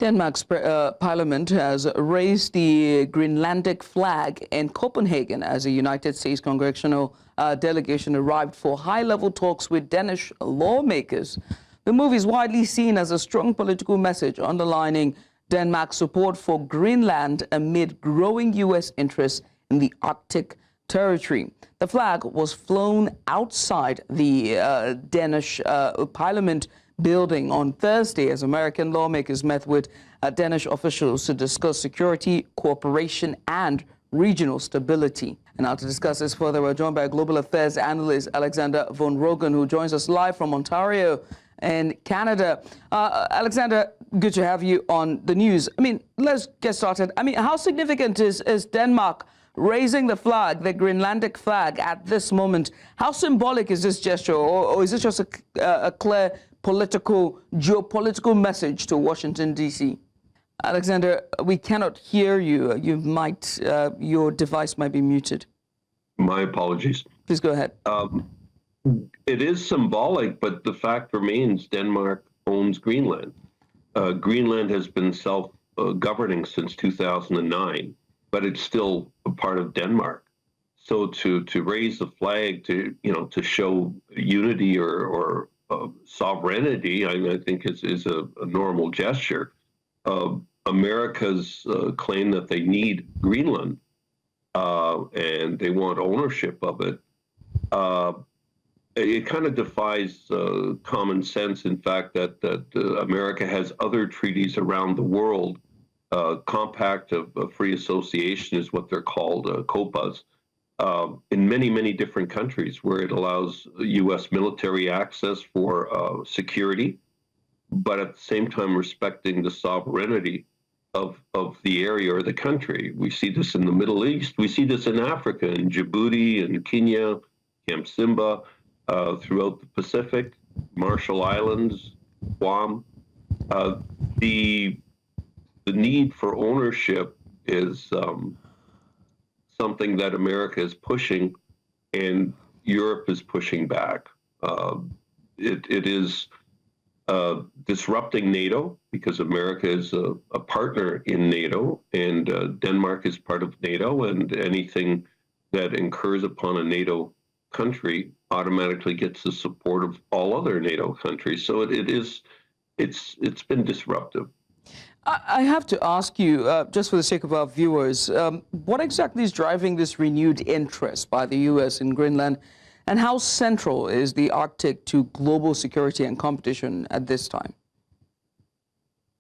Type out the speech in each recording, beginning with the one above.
Denmark's parliament has raised the Greenlandic flag in Copenhagen as a United States congressional delegation arrived for high-level talks with Danish lawmakers. The move is widely seen as a strong political message underlining Denmark's support for Greenland amid growing U.S. interests in the Arctic territory. The flag was flown outside the Danish parliament building on Thursday as American lawmakers met with Danish officials to discuss security, cooperation, and regional stability. And now to discuss this further, we're joined by global affairs analyst Alexander von Rogen, who joins us live from Ontario in Canada. Alexander, good to have you on the news. I mean, let's get started. I mean, how significant is Denmark raising the flag, the Greenlandic flag, at this moment? How symbolic is this gesture, or is it just a clear political, geopolitical message to Washington, D.C.? Alexander, we cannot hear you. Your device might be muted. My apologies. Please go ahead. It is symbolic, but the fact remains Denmark owns Greenland. Greenland has been self-governing since 2009, but it's still a part of Denmark. So to raise the flag to show unity or sovereignty, I think is a normal gesture. America's claim that they need Greenland and they want ownership of it. It kind of defies common sense. In fact, that America has other treaties around the world. Compact of Free Association is what they're called, COPAs, in many, many different countries where it allows U.S. military access for security, but at the same time respecting the sovereignty of the area or the country. We see this in the Middle East. We see this in Africa, in Djibouti, in Kenya, Camp Simba, throughout the Pacific, Marshall Islands, Guam. The need for ownership is something that America is pushing, and Europe is pushing back. It is disrupting NATO because America is a partner in NATO, and Denmark is part of NATO, and anything that incurs upon a NATO country automatically gets the support of all other NATO countries. So it's been disruptive. I have to ask you, just for the sake of our viewers, what exactly is driving this renewed interest by the U.S. in Greenland, and how central is the Arctic to global security and competition at this time?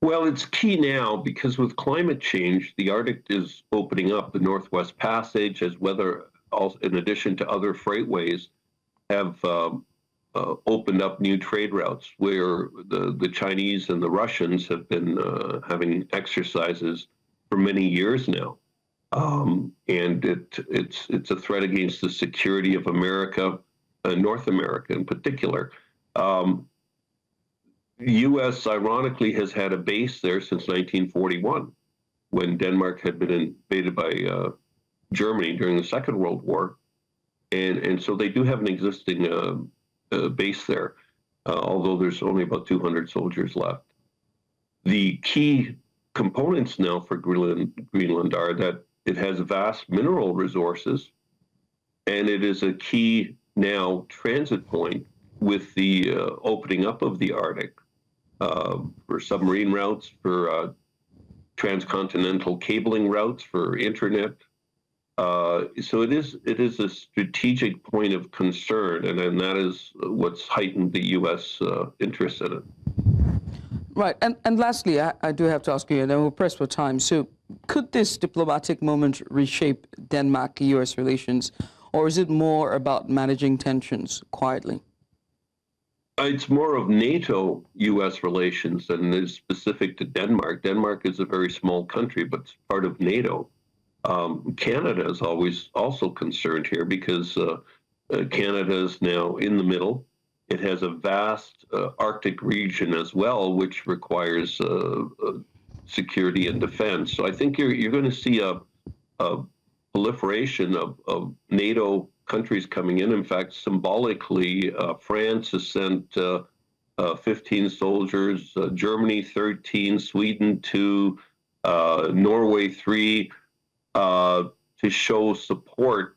Well, it's key now because with climate change, the Arctic is opening up. The Northwest Passage, as weather, in addition to other freightways, have opened up new trade routes where the Chinese and the Russians have been having exercises for many years now. And it's a threat against the security of America, North America in particular. The U.S. ironically has had a base there since 1941, when Denmark had been invaded by Germany during the Second World War. And so they do have an existing base there, although there's only about 200 soldiers left. The key components now for Greenland are that it has vast mineral resources, and it is a key now transit point with the opening up of the Arctic for submarine routes, for transcontinental cabling routes, for internet. So it is a strategic point of concern, and that is what's heightened the U.S. interest in it. Right, and lastly, I do have to ask you, and then we'll press for time. So could this diplomatic moment reshape Denmark-U.S. relations, or is it more about managing tensions quietly? It's more of NATO-U.S. relations than it is specific to Denmark. Denmark is a very small country, but it's part of NATO. Canada is always also concerned here because Canada is now in the middle. It has a vast Arctic region as well, which requires security and defense. So I think you're going to see a proliferation of NATO countries coming in. In fact, symbolically, France has sent 15 soldiers, Germany 13, Sweden 2, Norway 3, to show support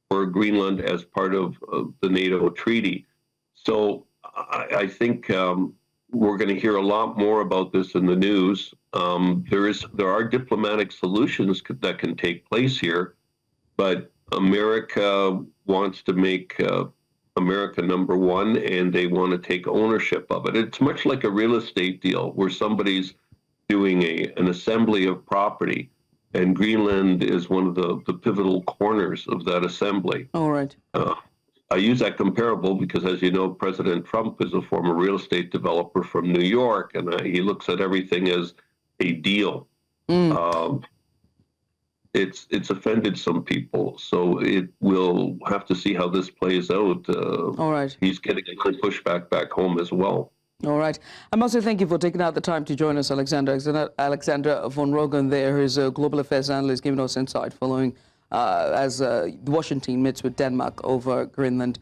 for Greenland as part of the NATO treaty. So I think we're going to hear a lot more about this in the news. There are diplomatic solutions that can take place here, but America wants to make America number one, and they want to take ownership of it. It's much like a real estate deal where somebody's doing an assembly of property, and Greenland is one of the pivotal corners of that assembly. All right. I use that comparable because, as you know, President Trump is a former real estate developer from New York, and he looks at everything as a deal. It's offended some people, so we'll have to see how this plays out. All right. He's getting a good pushback back home as well. All right. I must say thank you for taking out the time to join us, Alexander von Rogan there, who's a global affairs analyst, giving us insight following as the Washington meets with Denmark over Greenland.